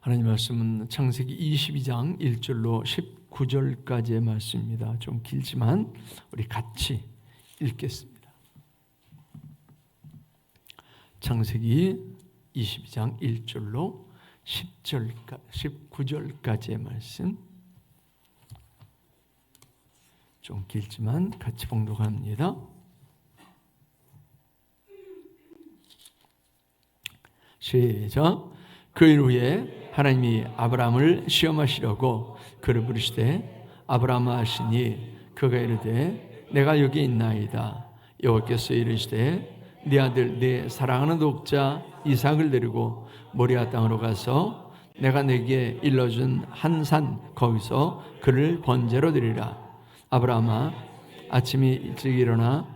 하나님 말씀은 창세기 22장 1절로 19절까지의 말씀입니다. 좀 길지만 우리 같이 읽겠습니다. 창세기 22장 1절로 19절까지의 말씀, 좀 길지만 같이 봉독합니다. 시작. 그 일 후에 하나님이 아브라함을 시험하시려고 그를 부르시되 아브라함아 하시니 그가 이르되 내가 여기 있나이다. 여호와께서 이르시되 네 아들 네 사랑하는 독자 이삭을 데리고 모리아 땅으로 가서 내가 네게 일러준 한 산 거기서 그를 번제로 드리라. 아브라함아 아침이 일찍 일어나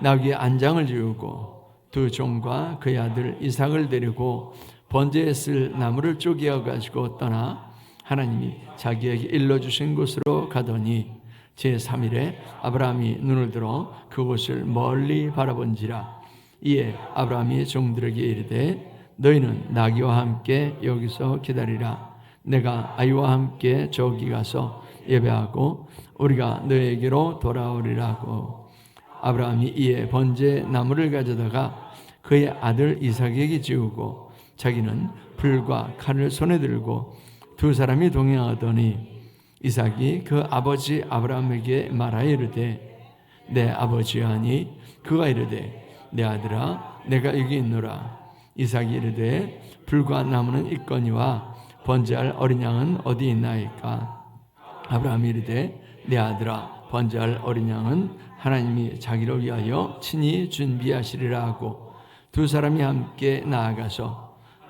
나귀 안장을 지우고 두 종과 그의 아들 이삭을 데리고 번제에 쓸 나무를 쪼개어 가지고 떠나 하나님이 자기에게 일러주신 곳으로 가더니 제3일에 아브라함이 눈을 들어 그곳을 멀리 바라본지라. 이에 아브라함이 종들에게 이르되 너희는 나귀와 함께 여기서 기다리라. 내가 아이와 함께 저기 가서 예배하고 우리가 너희에게로 돌아오리라고. 아브라함이 이에 번제 나무를 가져다가 그의 아들 이삭에게 지우고 자기는 불과 칼을 손에 들고 두 사람이 동행하더니 이삭이 그 아버지 아브라함에게 말하여 이르되 내 아버지여 하니 그가 이르되 내 아들아 내가 여기 있노라. 이삭이 이르되 불과 나무는 있거니와 번제할 어린 양은 어디 있나이까. 아브라함이 이르되 내 아들아 번제할 어린 양은 하나님이 자기를 위하여 친히 준비하시리라 하고 두 사람이 함께 나아가서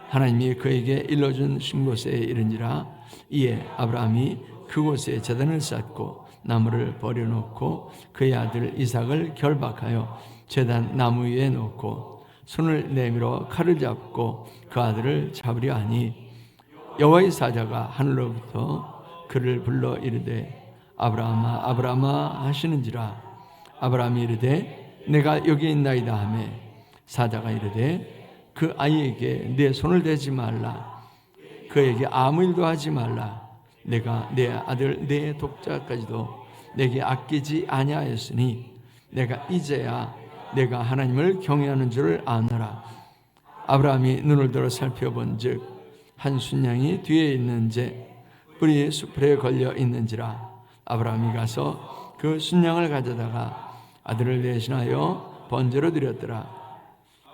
하나님이 그에게 일러준 곳에 이른지라. 이에 아브라함이 그곳에 제단을 쌓고 나무를 버려놓고 그의 아들 이삭을 결박하여 제단 나무 위에 놓고 손을 내밀어 칼을 잡고 그 아들을 잡으려 하니 여호와의 사자가 하늘로부터 그를 불러 이르되 아브라함아 아브라함아 하시는지라. 아브라함이 이르되 내가 여기 있나이다 하매 사자가 이르되 그 아이에게 내 손을 대지 말라. 그에게 아무 일도 하지 말라. 내가 내 아들 내 독자까지도 내게 아끼지 아니하였으니 내가 이제야 내가 하나님을 경외하는 줄을 아노라. 아브라함이 눈을 들어 살펴본즉 한 순양이 뒤에 있는지 뿔이 수풀에 걸려 있는지라. 아브라함이 가서 그 순양을 가져다가 아들을 대신하여 번제로 드렸더라.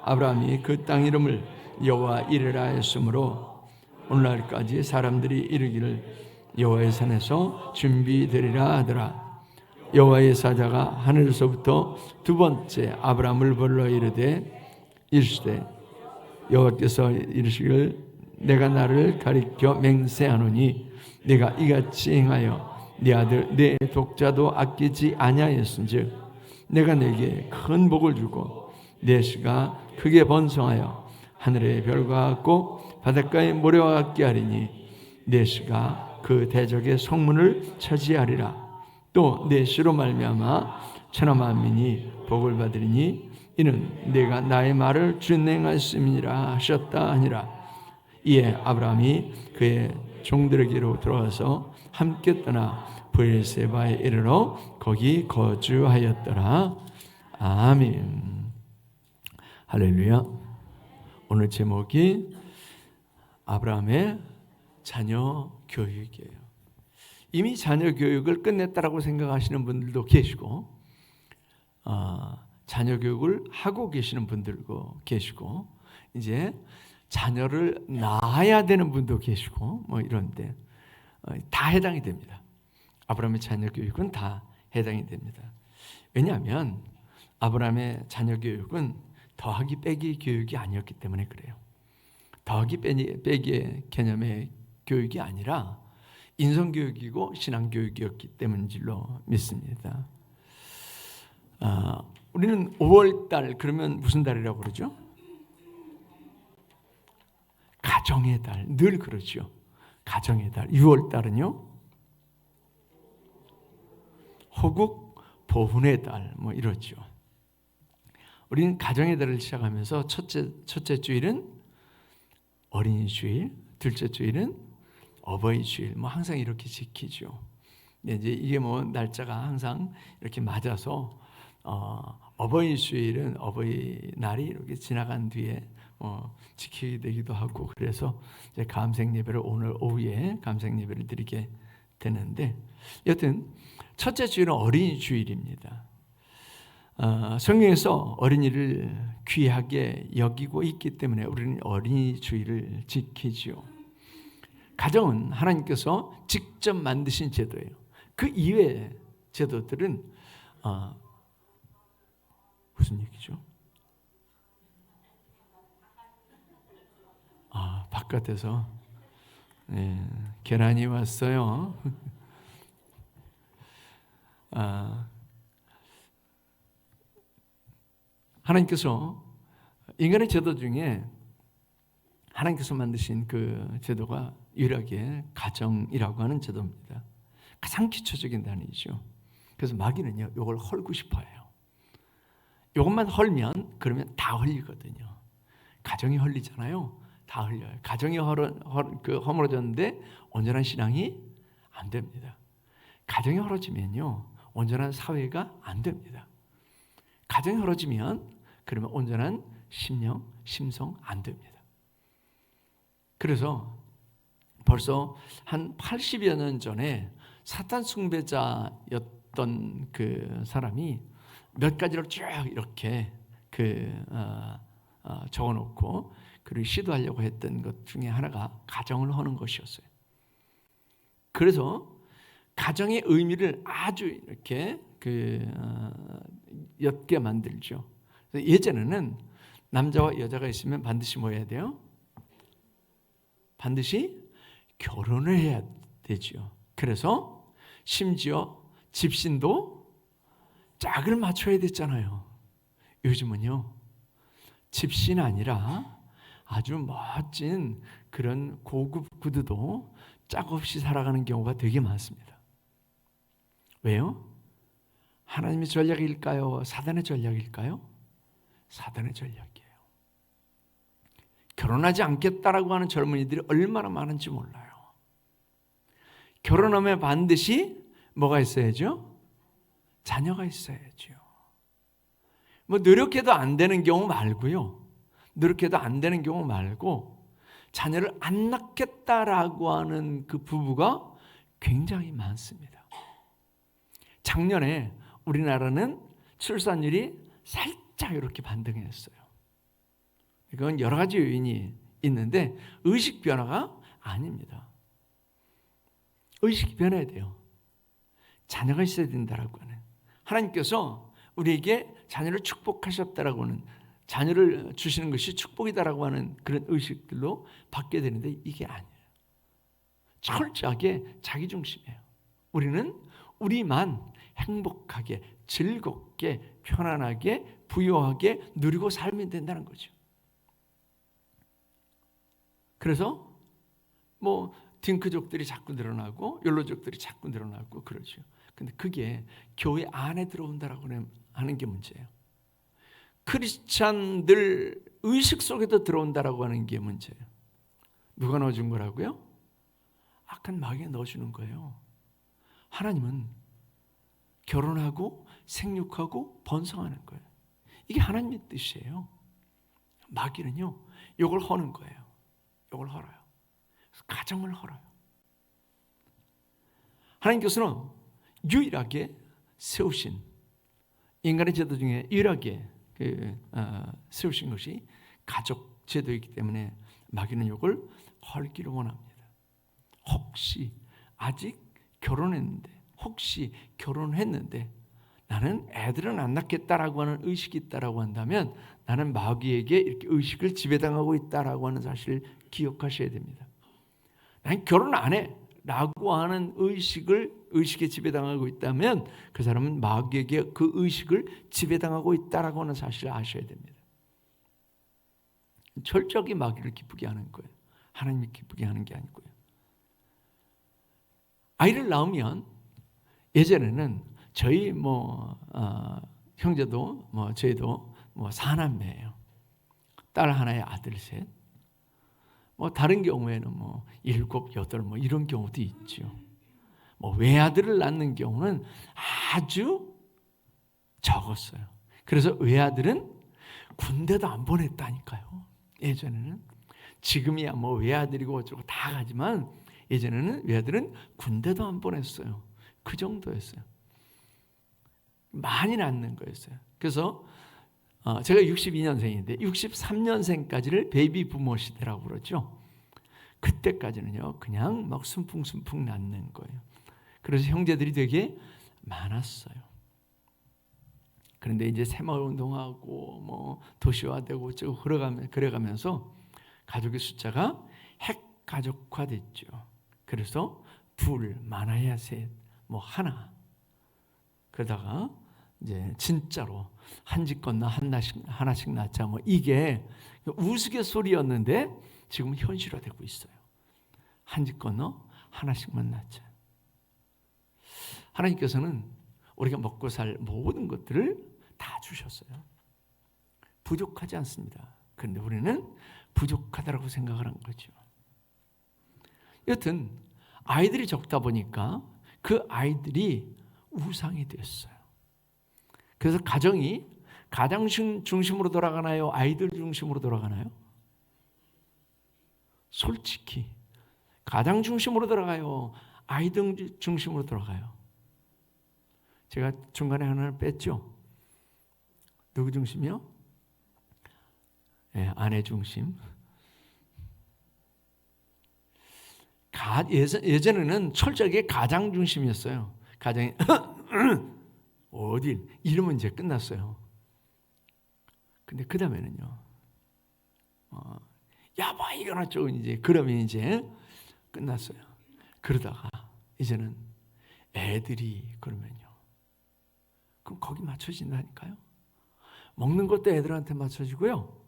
아브라함이 그 땅 이름을 여호와 이레라 했으므로 오늘날까지 사람들이 이르기를 여호와의 산에서 준비되리라 하더라. 여호와의 사자가 하늘에서부터 두 번째 아브라함을 불러 이르되 이르시되 여호와께서 이르시기를 내가 나를 가리켜 맹세하노니 내가 이같이 행하여 네 아들 네 독자도 아끼지 아니하였은즉 내가 네게 큰 복을 주고 내 씨가 크게 번성하여 하늘의 별과 같고 바닷가의 모래와 같게 하리니 내 씨가 그 대적의 성문을 차지하리라. 또 내 씨로 말미암아 천하 만민이 복을 받으리니 이는 내가 나의 말을 준행하였음이니라 하셨다 하니라. 이에 아브라함이 그의 종들에게로 들어와서 함께 떠나 브엘세바에 이르러 거기 거주하였더라. 아멘. 할렐루야. 오늘 제목이 아브라함의 자녀 교육이에요. 이미 자녀 교육을 끝냈다라고 생각하시는 분들도 계시고 자녀 교육을 하고 계시는 분들도 계시고 이제 자녀를 낳아야 되는 분도 계시고 뭐 이런데 다 해당이 됩니다. 아브라함의 자녀 교육은 다 해당이 됩니다. 왜냐하면 아브라함의 자녀 교육은 더하기 빼기 교육이 아니었기 때문에 그래요. 더하기 빼기의 개념의 교육이 아니라 인성교육이고 신앙교육이었기 때문인 줄로 믿습니다. 우리는 5월달 그러면 무슨 달이라고 그러죠? 가정의 달, 늘 그러죠. 가정의 달. 6월달은요 호국 보훈의 달 뭐 이러죠. 우리는 가정의 달을 시작하면서 첫째 주일은 어린이 주일, 둘째 주일은 어버이 주일. 뭐 항상 이렇게 지키죠. 근데 이제 이게 뭐 날짜가 항상 이렇게 맞아서 어버이 주일은 어버이 날이 이렇게 지나간 뒤에 지키게 되기도 하고, 그래서 이제 감색 예배를 오늘 오후에 감색 예배를 드리게 되는데, 여튼 첫째 주일은 어린이 주일입니다. 성경에서 어린이를 귀하게 여기고 있기 때문에 우리는 어린이 주일을 지키지요. 가정은 하나님께서 직접 만드신 제도예요. 그 이외의 제도들은 무슨 얘기죠? 바깥에서 계란이 왔어요. 하나님께서 인간의 제도 중에 하나님께서 만드신 그 제도가 유일하게 가정이라고 하는 제도입니다. 가장 기초적인 단위죠. 그래서 마귀는요, 이걸 헐고 싶어요. 이것만 헐면 그러면 다 헐리거든요. 가정이 헐리잖아요. 다 헐려요. 가정이 허물어졌는데 온전한 신앙이 안 됩니다. 가정이 헐어지면요, 온전한 사회가 안 됩니다. 가정이 헐어지면 그러면 온전한 심령, 심성 안 됩니다. 그래서 벌써 한 80여 년 전에 사탄 숭배자였던 그 사람이 몇 가지를 쭉 이렇게 적어놓고 그리고 시도하려고 했던 것 중에 하나가 가정을 하는 것이었어요. 그래서 가정의 의미를 아주 이렇게 옅게 만들죠. 예전에는 남자와 여자가 있으면 반드시 뭐 해야 돼요? 반드시 결혼을 해야 되죠. 그래서 심지어 집신도 짝을 맞춰야 됐잖아요. 요즘은요, 집신 아니라 아주 멋진 그런 고급 구두도 짝 없이 살아가는 경우가 되게 많습니다. 왜요? 하나님의 전략일까요? 사단의 전략일까요? 사단의 전략이에요. 결혼하지 않겠다라고 하는 젊은이들이 얼마나 많은지 몰라요. 결혼하면 반드시 뭐가 있어야죠? 자녀가 있어야죠. 뭐 노력해도 안 되는 경우 말고요. 노력해도 안 되는 경우 말고 자녀를 안 낳겠다라고 하는 그 부부가 굉장히 많습니다. 작년에 우리나라는 출산율이 살짝 이렇게 반등했어요. 이건 여러 가지 요인이 있는데 의식 변화가 아닙니다. 의식이 변해야 돼요. 자녀가 있어야 된다라고 하는, 하나님께서 우리에게 자녀를 축복하셨다라고 하는, 자녀를 주시는 것이 축복이다라고 하는 그런 의식들로 바뀌어야 되는데 이게 아니에요. 철저하게 자기중심이에요. 우리는 우리만 행복하게, 즐겁게, 편안하게, 부유하게 누리고 살면 된다는 거죠. 그래서 뭐 딩크족들이 자꾸 늘어나고 욜로족들이 자꾸 늘어나고 그러죠. 근데 그게 교회 안에 들어온다라고 하는 게 문제예요. 크리스찬들 의식 속에도 들어온다라고 하는 게 문제예요. 누가 넣어준 거라고요? 악한 마귀가 넣어주는 거예요. 하나님은 결혼하고 생육하고 번성하는 거예요. 이게 하나님의 뜻이에요. 마귀는요, 이걸 허는 거예요. 이걸 헐어요. 가정을 헐어요. 하나님께서는 유일하게 세우신, 인간의 제도 중에 유일하게 세우신 것이 가족 제도이기 때문에 마귀는 이걸 헐기를 원합니다. 혹시 아직 결혼했는데, 혹시 결혼했는데 나는 애들은 안 낳겠다라고 하는 의식이 있다라고 한다면 나는 마귀에게 이렇게 의식을 지배당하고 있다라고 하는 사실을 기억하셔야 됩니다. 나는 결혼 안 해 라고 하는 의식에 지배당하고 있다면 그 사람은 마귀에게 그 의식을 지배당하고 있다라고 하는 사실을 아셔야 됩니다. 철저하게 마귀를 기쁘게 하는 거예요. 하나님을 기쁘게 하는 게 아니고요. 아이를 낳으면 예전에는 저희 형제도 저희도 사남매예요. 딸 하나에 아들 셋. 뭐 다른 경우에는 뭐 7, 8 뭐 이런 경우도 있죠. 뭐 외아들을 낳는 경우는 아주 적었어요. 그래서 외아들은 군대도 안 보냈다니까요. 예전에는. 지금이야 뭐 외아들이고 어쩌고 다 가지만 예전에는 외아들은 군대도 안 보냈어요. 그 정도였어요. 많이 낳는 거였어요. 그래서 제가 62년생인데 63년생까지를 베이비 부모 시대라고 그러죠. 그때까지는요 그냥 막 순풍순풍 낳는 거예요. 그래서 형제들이 되게 많았어요. 그런데 이제 새마을운동하고 뭐 도시화되고 쭉 그래가면서 가족의 숫자가 핵가족화됐죠. 그래서 2, 많아야 3, 뭐 하나. 그러다가 이제 진짜로 한 집 건너 하나씩 낳자 뭐 이게 우스갯소리였는데 지금 현실화되고 있어요. 한 집 건너 하나씩만 낳자. 하나님께서는 우리가 먹고 살 모든 것들을 다 주셨어요. 부족하지 않습니다. 그런데 우리는 부족하다고 생각을 한 거죠. 여튼 아이들이 적다 보니까 그 아이들이 우상이 됐어요. 그래서 가정이 가장 중심으로 돌아가나요? 아이들 중심으로 돌아가나요? 솔직히 가장 중심으로 돌아가요? 아이들 중심으로 돌아가요? 제가 중간에 하나를 뺐죠. 누구 중심이요? 네, 아내 중심. 예전에는 철저하게 가장 중심이었어요. 가정이 어딜 이러면 이제 끝났어요. 근데 그 다음에는요. 야봐 이거나 좀 이제 그러면 이제 끝났어요. 그러다가 이제는 애들이 그러면요. 그럼 거기 맞춰진다니까요. 먹는 것도 애들한테 맞춰지고요.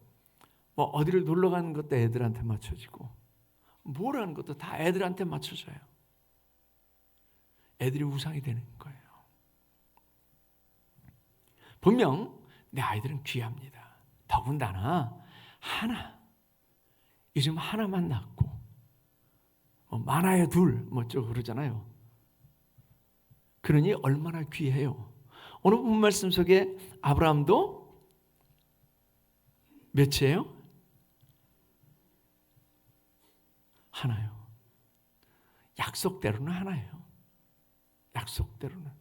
뭐 어디를 놀러 가는 것도 애들한테 맞춰지고 뭘 하는 것도 다 애들한테 맞춰져요. 애들이 우상이 되는 거예요. 분명 내 아이들은 귀합니다. 더군다나 하나, 요즘 하나만 낳고 뭐 많아야 2, 뭐 어쩌고 그러잖아요. 그러니 얼마나 귀해요. 오늘 본 말씀 속에 아브라함도 몇이에요? 하나요. 약속대로는 하나예요. 약속대로는.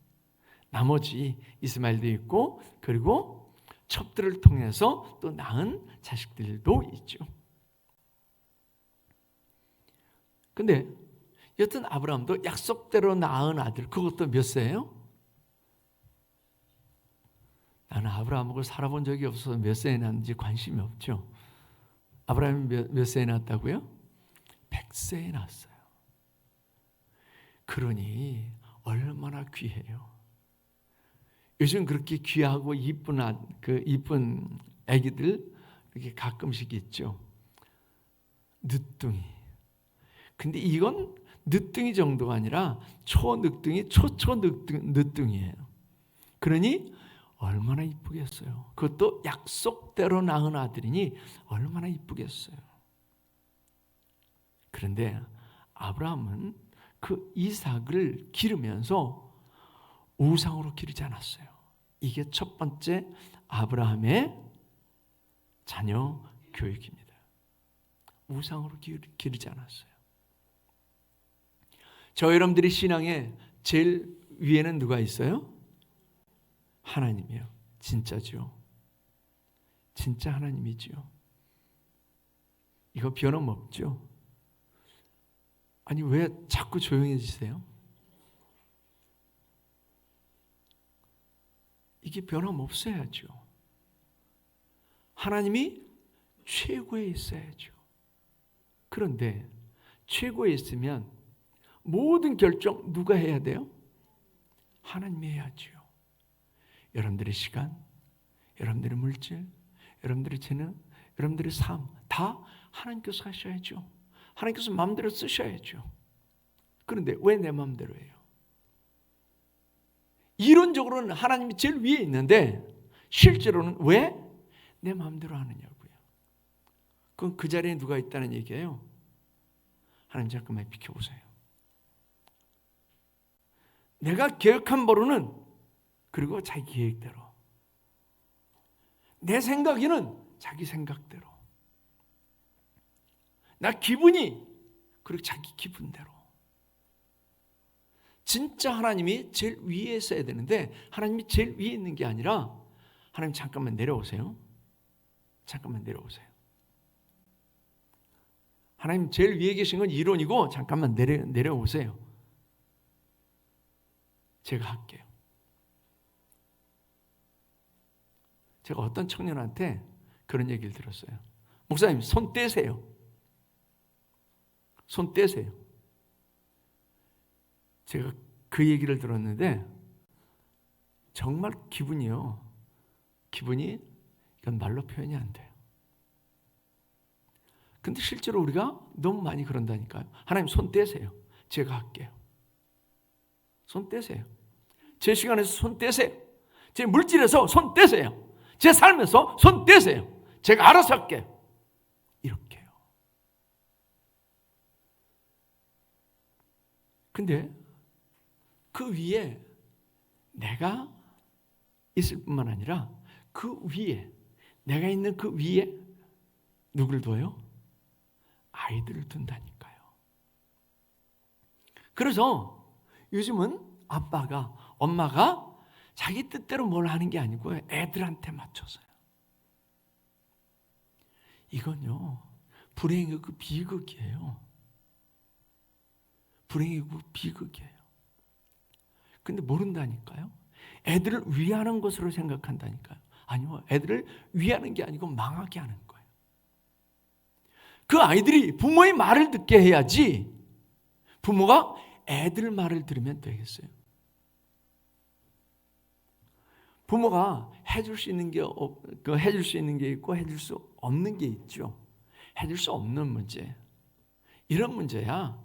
나머지 이스마엘도 있고 그리고 첩들을 통해서 또 낳은 자식들도 있죠. 근데 여튼 아브라함도 약속대로 낳은 아들, 그것도 몇 세예요? 나는 아브라함하고 살아본 적이 없어서 몇 세에 낳았는지 관심이 없죠. 아브라함이 몇 세에 낳았다고요? 100세에 낳았어요. 그러니 얼마나 귀해요. 요즘 그렇게 귀하고 이쁜 이쁜 아기들 이렇게 가끔씩 있죠. 늦둥이. 근데 이건 늦둥이 정도가 아니라 초늦둥이, 늦둥이에요. 그러니 얼마나 이쁘겠어요. 그것도 약속대로 낳은 아들이니 얼마나 이쁘겠어요. 그런데 아브라함은 그 이삭을 기르면서 우상으로 기르지 않았어요. 이게 첫 번째 아브라함의 자녀 교육입니다. 우상으로 기르지 않았어요. 저 여러분들이 신앙에 제일 위에는 누가 있어요? 하나님이요. 진짜죠. 진짜 하나님이죠. 이거 변함없죠. 아니 왜 자꾸 조용해지세요? 이게 변함없어야죠. 하나님이 최고에 있어야죠. 그런데 최고에 있으면 모든 결정 누가 해야 돼요? 하나님이 해야죠. 여러분들의 시간, 여러분들의 물질, 여러분들의 재능, 여러분들의 삶 다 하나님께서 하셔야죠. 하나님께서 마음대로 쓰셔야죠. 그런데 왜 내 마음대로 해요? 이론적으로는 하나님이 제일 위에 있는데 실제로는 왜 내 마음대로 하느냐고요. 그건 그 자리에 누가 있다는 얘기예요? 하나님 잠깐만 비켜보세요. 내가 계획한 바로는 그리고 자기 계획대로, 내 생각에는 자기 생각대로, 나 기분이 그리고 자기 기분대로. 진짜 하나님이 제일 위에 있어야 되는데 하나님이 제일 위에 있는 게 아니라, 하나님 잠깐만 내려오세요. 잠깐만 내려오세요. 하나님 제일 위에 계신 건 이론이고 잠깐만 내려오세요. 제가 할게요. 제가 어떤 청년한테 그런 얘기를 들었어요. 목사님, 손 떼세요. 손 떼세요. 제가 그 얘기를 들었는데 정말 기분이 이건 말로 표현이 안 돼요. 근데 실제로 우리가 너무 많이 그런다니까요. 하나님 손 떼세요. 제가 할게요. 손 떼세요. 제 시간에서 손 떼세요. 제 물질에서 손 떼세요. 제 삶에서 손 떼세요. 제가 알아서 할게요. 이렇게요. 근데 그 위에 내가 있을 뿐만 아니라 그 위에, 내가 있는 그 위에 누구를 둬요? 아이들을 둔다니까요. 그래서 요즘은 아빠가, 엄마가 자기 뜻대로 뭘 하는 게 아니고 애들한테 맞춰서요. 이건요, 불행의 그 비극이에요. 불행의 그 비극이에요. 근데 모른다니까요. 애들을 위하는 것으로 생각한다니까요. 아니요, 애들을 위하는 게 아니고 망하게 하는 거예요. 그 아이들이 부모의 말을 듣게 해야지 부모가 애들 말을 들으면 되겠어요. 부모가 해줄 수 있는 게 해줄 수 있는 게 있고 해줄 수 없는 게 있죠. 해줄 수 없는 문제, 이런 문제야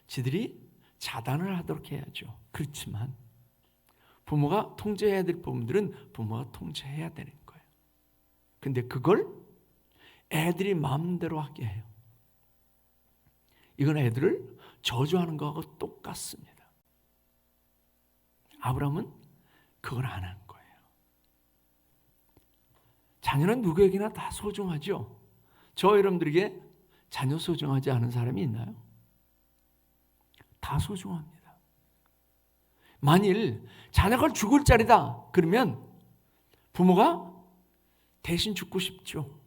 지들이 자단을 하도록 해야죠. 그렇지만 부모가 통제해야 될 부분들은 부모가 통제해야 되는 거예요. 근데 그걸 애들이 마음대로 하게 해요. 이건 애들을 저주하는 거하고 똑같습니다. 아브라함은 그걸 안 한 거예요. 자녀는 누구에게나 다 소중하죠. 저 여러분들에게 자녀 소중하지 않은 사람이 있나요? 다 소중합니다. 만일 자녀가 죽을 자리다 그러면 부모가 대신 죽고 싶죠.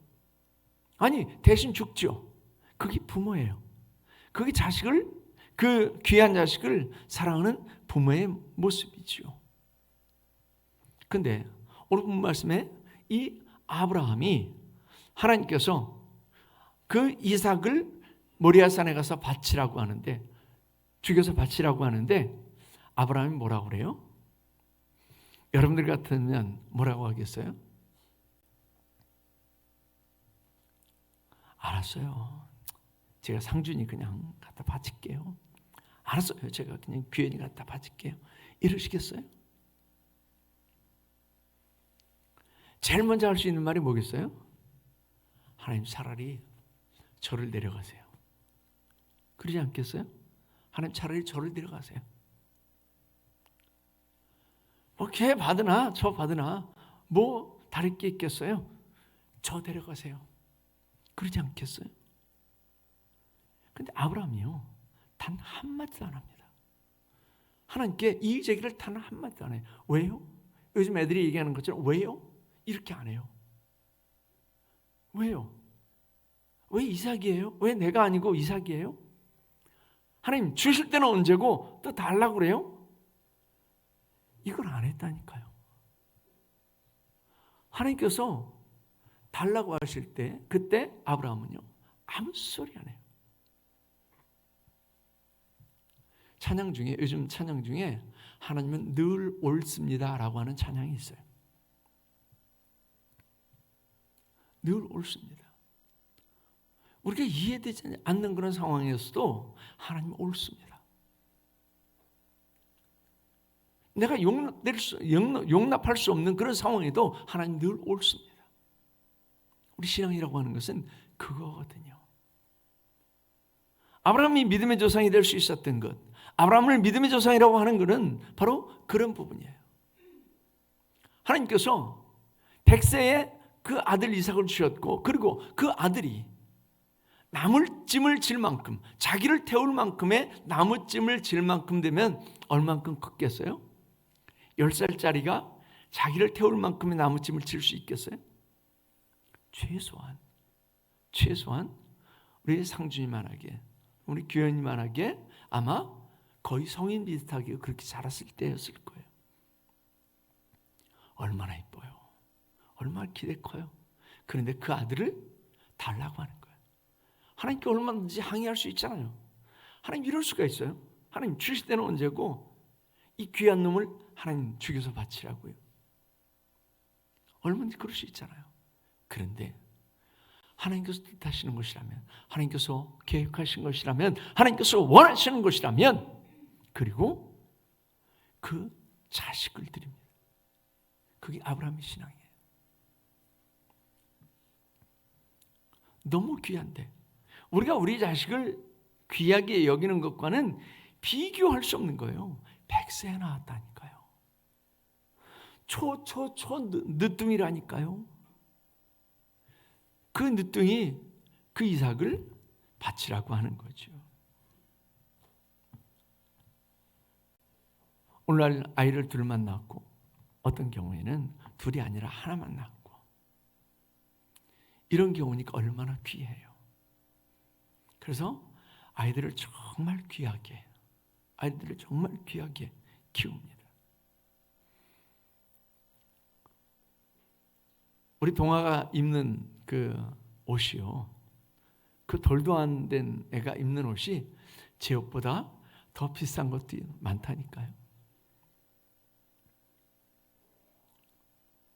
아니, 대신 죽죠. 그게 부모예요. 그게 자식을, 그 귀한 자식을 사랑하는 부모의 모습이죠. 근데 오늘 본 말씀에 이 아브라함이, 하나님께서 그 이삭을 모리아산에 가서 바치라고 하는데, 죽여서 바치라고 하는데 아브라함이 뭐라고 그래요? 여러분들 같으면 뭐라고 하겠어요? 알았어요. 제가 상준이 그냥 갖다 바칠게요. 알았어요. 제가 그냥 규현이 갖다 바칠게요. 이러시겠어요? 제일 먼저 할 수 있는 말이 뭐겠어요? 하나님, 차라리 저를 내려가세요. 그러지 않겠어요? 하나님, 차라리 저를 데려가세요. 뭐 걔 받으나 저 받으나 뭐 다를 게 있겠어요? 저 데려가세요. 그러지 않겠어요? 근데 아브라함이요, 단 한마디도 안 합니다. 하나님께 이의 제기를 단 한마디도 안 해요. 왜요? 요즘 애들이 얘기하는 것처럼 왜요? 이렇게 안 해요. 왜요? 왜 이삭이에요? 왜 내가 아니고 이삭이에요? 하나님, 주실 때는 언제고 또 달라고 그래요? 이걸 안 했다니까요. 하나님께서 달라고 하실 때, 그때 아브라함은요, 아무 소리 안 해요. 찬양 중에, 요즘 찬양 중에 하나님은 늘 옳습니다 라고 하는 찬양이 있어요. 늘 옳습니다. 우리가 이해되지 않는 그런 상황에서도 하나님은 옳습니다. 내가 용납할 수 없는 그런 상황에도 하나님 늘 옳습니다. 우리 신앙이라고 하는 것은 그거거든요. 아브라함이 믿음의 조상이 될 수 있었던 것, 아브라함을 믿음의 조상이라고 하는 것은 바로 그런 부분이에요. 하나님께서 100세에 그 아들 이삭을 주셨고, 그리고 그 아들이 나무찜을 질 만큼, 자기를 태울 만큼의 나무찜을 질 만큼 되면 얼만큼 컸겠어요? 10살짜리가 자기를 태울 만큼의 나무찜을 질 수 있겠어요? 최소한 우리 상준이만하게, 우리 규현이만하게 아마 거의 성인 비슷하게 그렇게 자랐을 때였을 거예요. 얼마나 이뻐요. 얼마나 기대 커요. 그런데 그 아들을 달라고 하는 거예요. 하나님께 얼마든지 항의할 수 있잖아요. 하나님 이럴 수가 있어요? 하나님 주실 때는 언제고 이 귀한 놈을 하나님 죽여서 바치라고요. 얼마든지 그럴 수 있잖아요. 그런데 하나님께서 뜻하시는 것이라면, 하나님께서 계획하신 것이라면, 하나님께서 원하시는 것이라면, 그리고 그 자식을 드립니다. 그게 아브라함의 신앙이에요. 너무 귀한데 우리가 우리 자식을 귀하게 여기는 것과는 비교할 수 없는 거예요. 100세에 나왔다니까요. 늦둥이라니까요. 그 늦둥이, 그 이삭을 바치라고 하는 거죠. 오늘날 아이를 둘만 낳고, 어떤 경우에는 둘이 아니라 하나만 낳고, 이런 경우니까 얼마나 귀해요. 그래서 아이들을 정말 귀하게 키웁니다. 우리 동아가 입는 그 옷이요, 그 돌도 안 된 애가 입는 옷이 제 옷보다 더 비싼 것도 많다니까요.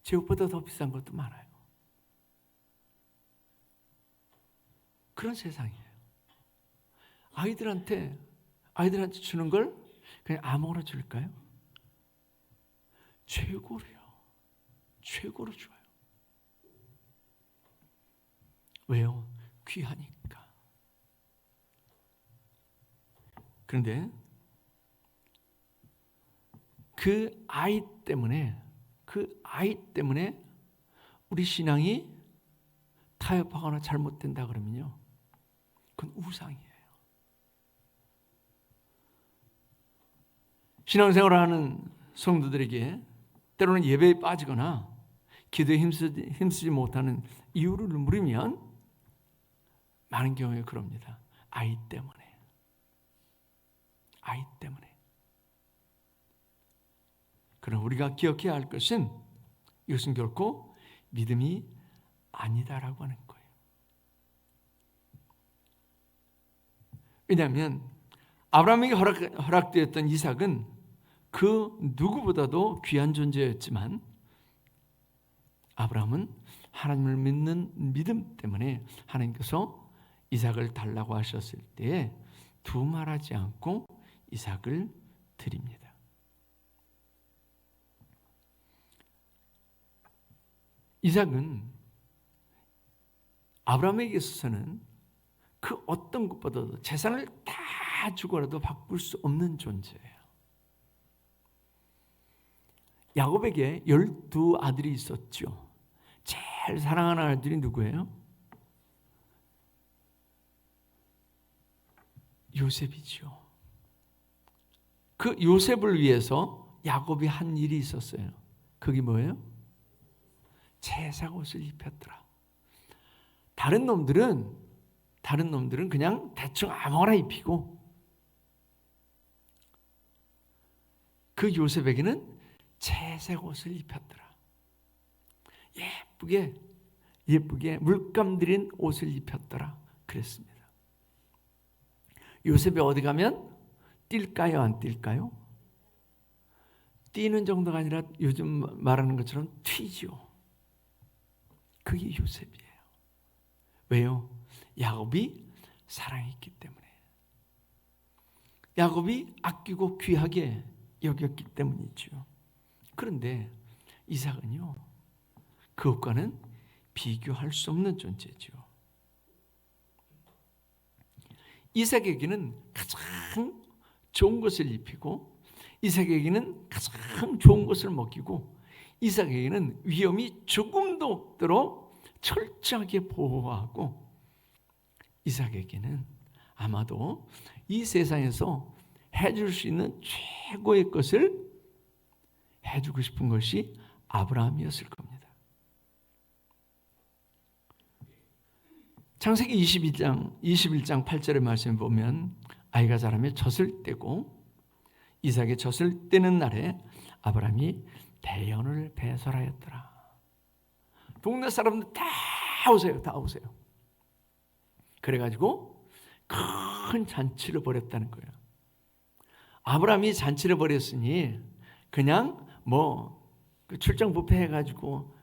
제 옷보다 더 비싼 것도 많아요. 그런 세상이에요. 아이들한테 주는 걸 그냥 아무거나 줄까요? 최고로 줘요. 왜요? 귀하니까. 그런데 그 아이 때문에 우리 신앙이 타협하거나 잘못된다 그러면요, 그건 우상이에요. 신앙생활을 하는 성도들에게 때로는 예배에 빠지거나 기도에 힘쓰지 못하는 이유를 물으면 많은 경우에 그럽니다. 아이 때문에. 그러나 우리가 기억해야 할 것은 이것은 결코 믿음이 아니다라고 하는 거예요. 왜냐하면 아브라함에게 허락되었던 이삭은 그 누구보다도 귀한 존재였지만, 아브라함은 하나님을 믿는 믿음 때문에 하나님께서 이삭을 달라고 하셨을 때에 두말하지 않고 이삭을 드립니다. 이삭은 아브라함에게 있어서는 그 어떤 것보다도 재산을 다 주고라도 바꿀 수 없는 존재예요. 야곱에게 12아들이 있었죠. 제일 사랑하는 아들이 누구예요? 요셉이죠. 그 요셉을 위해서 야곱이 한 일이 있었어요. 그게 뭐예요? 채색 옷을 입혔더라. 다른 놈들은 그냥 대충 아무거나 입히고, 그 요셉에게는 채색 옷을 입혔더라. 예쁘게 물감 들인 옷을 입혔더라. 그랬습니다. 요셉이 어디 가면 뛸까요? 안 뛸까요? 뛰는 정도가 아니라 요즘 말하는 것처럼 튀죠. 그게 요셉이에요. 왜요? 야곱이 사랑했기 때문에. 야곱이 아끼고 귀하게 여겼기 때문이죠. 그런데 이삭은요, 그것과는 비교할 수 없는 존재죠. 이삭에게는 가장 좋은 것을 입히고 이삭에게는 가장 좋은 것을 먹이고 이삭에게는 위험이 조금도 없도록 철저하게 보호하고 이삭에게는 아마도 이 세상에서 해줄 수 있는 최고의 것을 해주고 싶은 것이 아브라함이었을 겁니다. 창세기 21장 8절의 말씀을 보면 아이가 자라며 젖을 떼고 이삭의 젖을 떼는 날에 아브라함이 대연을 배설하였더라. 동네 사람들 다 오세요. 다 오세요. 그래가지고 큰 잔치를 벌였다는 거예요. 아브라함이 잔치를 벌였으니 그냥 출장 뷔페 해가지고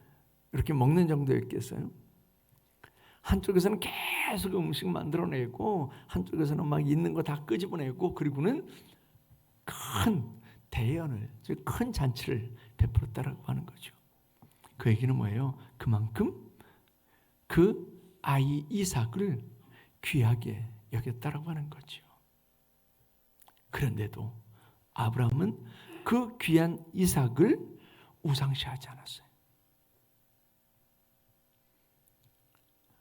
이렇게 먹는 정도였겠어요? 한쪽에서는 계속 음식 만들어내고 한쪽에서는 막 있는 거 다 끄집어내고 그리고는 큰 대연을, 즉 큰 잔치를 베풀었다라고 하는 거죠. 그 얘기는 뭐예요? 그만큼 그 아이 이삭을 귀하게 여겼다라고 하는 거죠. 그런데도 아브라함은 그 귀한 이삭을 우상시하지 않았어요.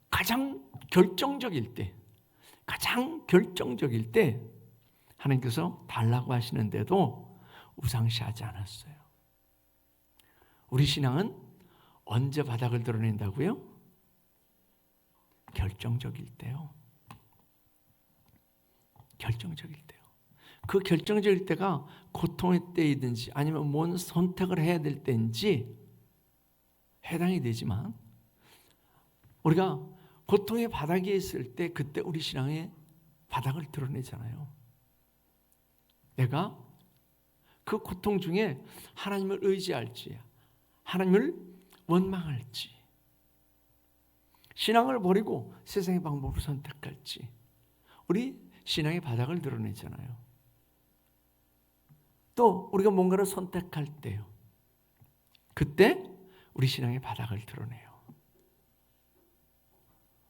가장 결정적일 때 하나님께서 달라고 하시는데도 우상시하지 않았어요. 우리 신앙은 언제 바닥을 드러낸다고요? 결정적일 때요. 결정적일 때요. 그 결정적일 때가 고통의 때이든지 아니면 뭔 선택을 해야 될 때인지 해당이 되지만 우리가 고통의 바닥에 있을 때 그때 우리 신앙의 바닥을 드러내잖아요. 내가 그 고통 중에 하나님을 의지할지 하나님을 원망할지 신앙을 버리고 세상의 방법을 선택할지 우리 신앙의 바닥을 드러내잖아요. 또 우리가 뭔가를 선택할 때요. 그때 우리 신앙의 바닥을 드러내요.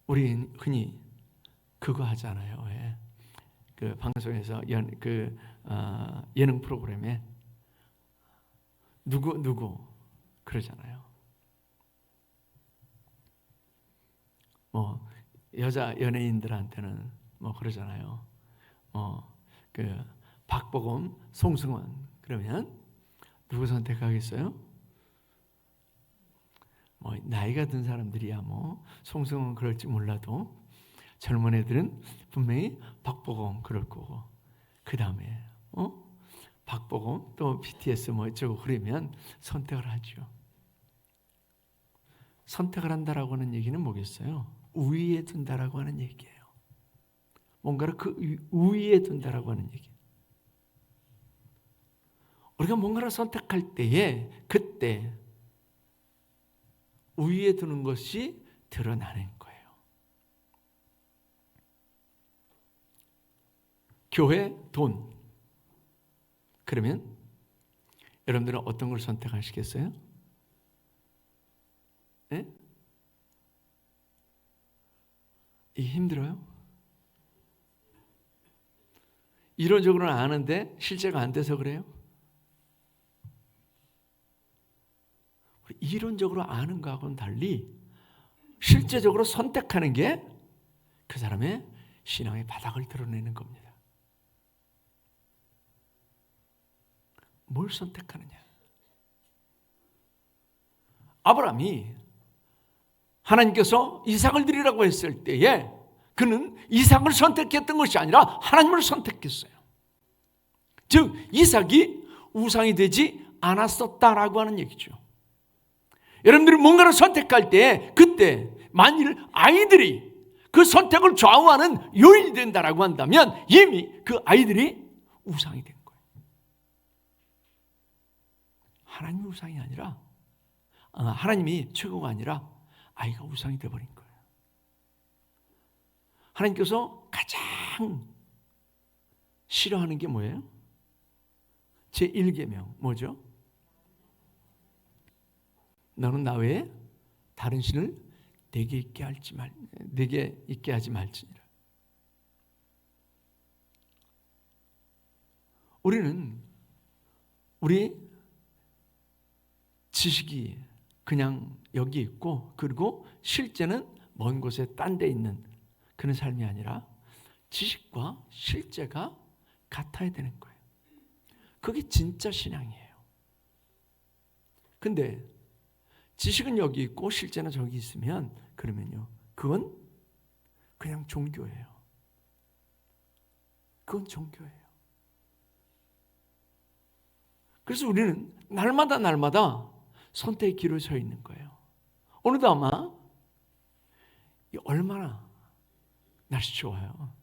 우리 흔히 그거 하잖아요. 예. 그 방송에서 예능 프로그램에 누구 그러잖아요. 여자 연예인들한테는 그러잖아요. 박보검, 송승헌 그러면 누구 선택하겠어요? 나이가 든 사람들이야 송승헌 그럴지 몰라도 젊은 애들은 분명히 박보검 그럴 거고 그 다음에 박보검 또 BTS 어쩌고 그러면 선택을 하죠. 선택을 한다라고 하는 얘기는 뭐겠어요? 우위에 둔다라고 하는 얘기예요. 뭔가를 그 우위에 둔다라고 하는 얘기. 우리가 뭔가를 선택할 때에 그때 우위에 두는 것이 드러나는 거예요. 교회, 돈. 그러면 여러분들은 어떤 걸 선택하시겠어요? 네? 이게 힘들어요? 이론적으로는 아는데 실제가 안 돼서 그래요? 이론적으로 아는 거하고는 달리 실제적으로 선택하는 게 그 사람의 신앙의 바닥을 드러내는 겁니다. 뭘 선택하느냐? 아브라함이 하나님께서 이삭을 드리라고 했을 때에 그는 이삭을 선택했던 것이 아니라 하나님을 선택했어요. 즉 이삭이 우상이 되지 않았었다라고 하는 얘기죠. 여러분들이 뭔가를 선택할 때 그때 만일 아이들이 그 선택을 좌우하는 요인이 된다라고 한다면 이미 그 아이들이 우상이 된 거예요. 하나님이 우상이 아니라 하나님이 최고가 아니라 아이가 우상이 되어버린 거예요. 하나님께서 가장 싫어하는 게 뭐예요? 제1계명 뭐죠? 너는 나 외에 다른 신을 내게 있게 하지 말지니라. 우리는 우리 지식이 그냥 여기 있고 그리고 실제는 먼 곳에 딴 데 있는 그런 삶이 아니라 지식과 실제가 같아야 되는 거예요. 그게 진짜 신앙이에요. 근데 지식은 여기 있고 실제는 저기 있으면 그러면요, 그건 그냥 종교예요. 그건 종교예요. 그래서 우리는 날마다 선택의 길을 서 있는 거예요. 오늘도 아마 얼마나 날씨 좋아요.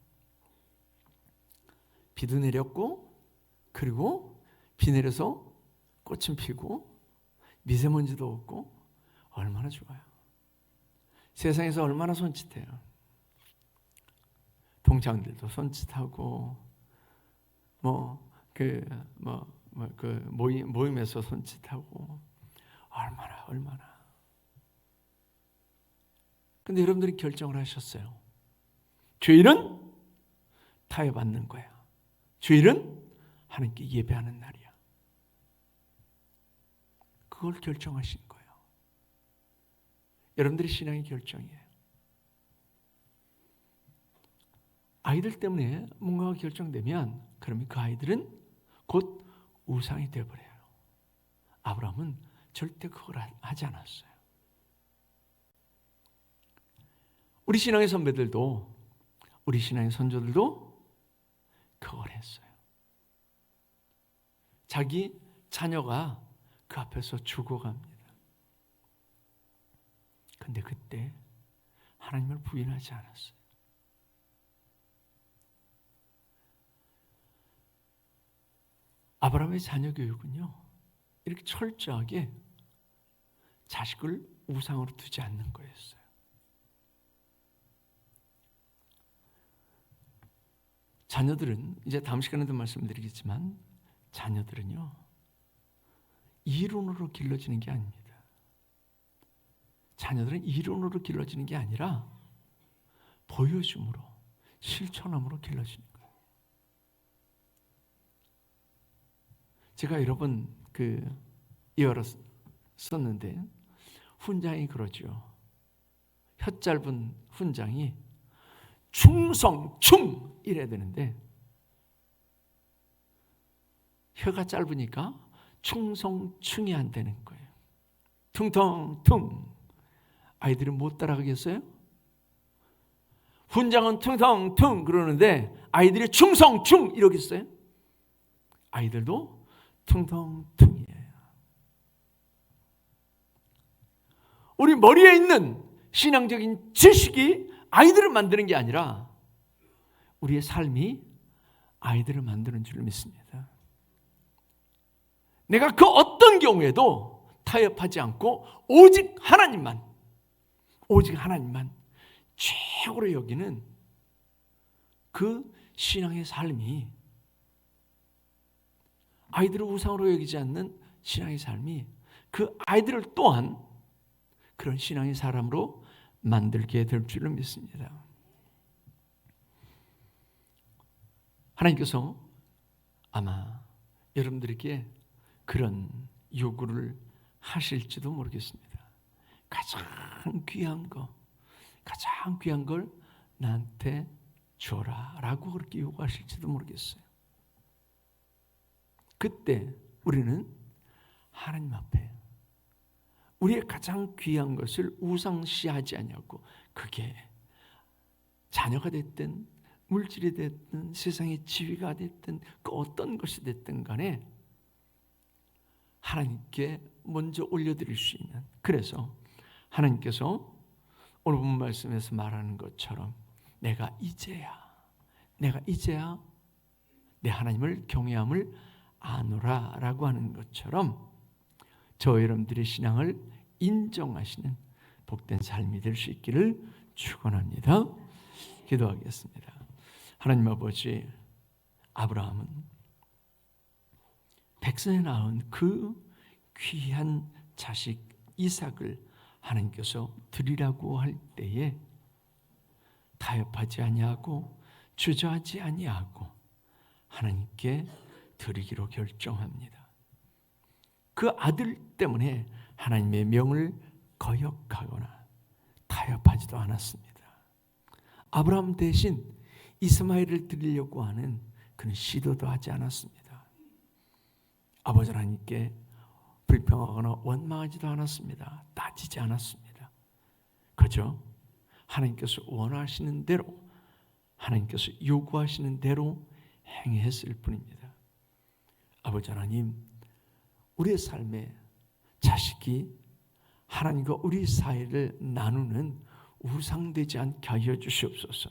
비도 내렸고 그리고 비 내려서 꽃은 피고 미세먼지도 없고 얼마나 좋아요. 세상에서 얼마나 손짓해요. 동창들도 손짓하고 모임에서 손짓하고 얼마나. 근데 여러분들이 결정을 하셨어요. 주일은 타협받는 거야. 주일은 하나님께 예배하는 날이야. 그걸 결정하신 거예요. 여러분들의 신앙의 결정이에요. 아이들 때문에 뭔가가 결정되면 그러면 그 아이들은 곧 우상이 되어버려요. 아브라함은 절대 그걸 하지 않았어요. 우리 신앙의 선배들도 우리 신앙의 선조들도 그걸 했어요. 자기 자녀가 그 앞에서 죽어갑니다. 근데 그때 하나님을 부인하지 않았어요. 아브라함의 자녀 교육은요, 이렇게 철저하게 자식을 우상으로 두지 않는 거였어요. 자녀들은 이제 다음 시간에도 말씀드리겠지만 자녀들은요, 이론으로 길러지는 게 아닙니다. 자녀들은 이론으로 길러지는 게 아니라 보여줌으로, 실천함으로 길러지는 거예요. 제가 여러 번 이어를 썼는데 훈장이 그러죠. 혀 짧은 훈장이 충성충 이래야 되는데 혀가 짧으니까 충성충이 안 되는 거예요. 퉁퉁퉁. 아이들은 못 따라가겠어요? 훈장은 퉁퉁퉁 그러는데 아이들이 충성충 이러겠어요? 아이들도 퉁퉁퉁이에요. 우리 머리에 있는 신앙적인 지식이 아이들을 만드는 게 아니라 우리의 삶이 아이들을 만드는 줄 믿습니다. 내가 그 어떤 경우에도 타협하지 않고 오직 하나님만 최고로 여기는 그 신앙의 삶이, 아이들을 우상으로 여기지 않는 신앙의 삶이 그 아이들을 또한 그런 신앙의 사람으로 만들게 될 줄을 믿습니다. 하나님께서 아마 여러분들에게 그런 요구를 하실지도 모르겠습니다. 가장 귀한 걸 나한테 줘라 라고 그렇게 요구하실지도 모르겠어요. 그때 우리는 하나님 앞에 우리의 가장 귀한 것을 우상시하지 아니하고, 그게 자녀가 됐든 물질이 됐든 세상의 지위가 됐든 그 어떤 것이 됐든 간에 하나님께 먼저 올려드릴 수 있는, 그래서 하나님께서 오늘 본 말씀에서 말하는 것처럼 내가 이제야 내 하나님을 경외함을 아노라 라고 하는 것처럼 저 여러분들의 신앙을 인정하시는 복된 삶이 될 수 있기를 축원합니다. 기도하겠습니다. 하나님 아버지, 아브라함은 백성에 낳은 그 귀한 자식 이삭을 하나님께서 드리라고 할 때에 타협하지 아니하고 주저하지 아니하고 하나님께 드리기로 결정합니다. 그 아들 때문에 하나님의 명을 거역하거나 타협하지도 않았습니다. 아브라함 대신 이스마엘을 드리려고 하는 그런 시도도 하지 않았습니다. 아버지 하나님께 불평하거나 원망하지도 않았습니다. 따지지 않았습니다. 그저 하나님께서 원하시는 대로, 하나님께서 요구하시는 대로 행했을 뿐입니다. 아버지 하나님, 우리의 삶에 자식이 하나님과 우리 사이를 나누는 우상되지 않게 하여 주시옵소서.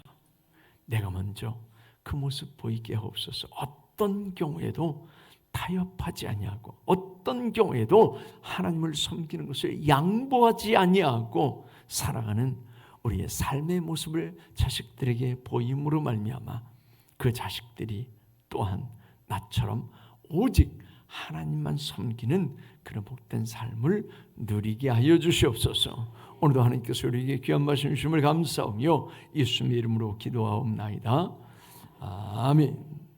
내가 먼저 그 모습 보이게 하옵소서. 어떤 경우에도 타협하지 아니하고, 어떤 경우에도 하나님을 섬기는 것을 양보하지 아니하고 살아가는 우리의 삶의 모습을 자식들에게 보임으로 말미암아 그 자식들이 또한 나처럼 오직 하나님만 섬기는 그런 복된 삶을 누리게 하여 주시옵소서. 오늘도 하나님께서 우리에게 귀한 말씀 주심을 감사하며 예수님의 이름으로 기도하옵나이다. 아멘.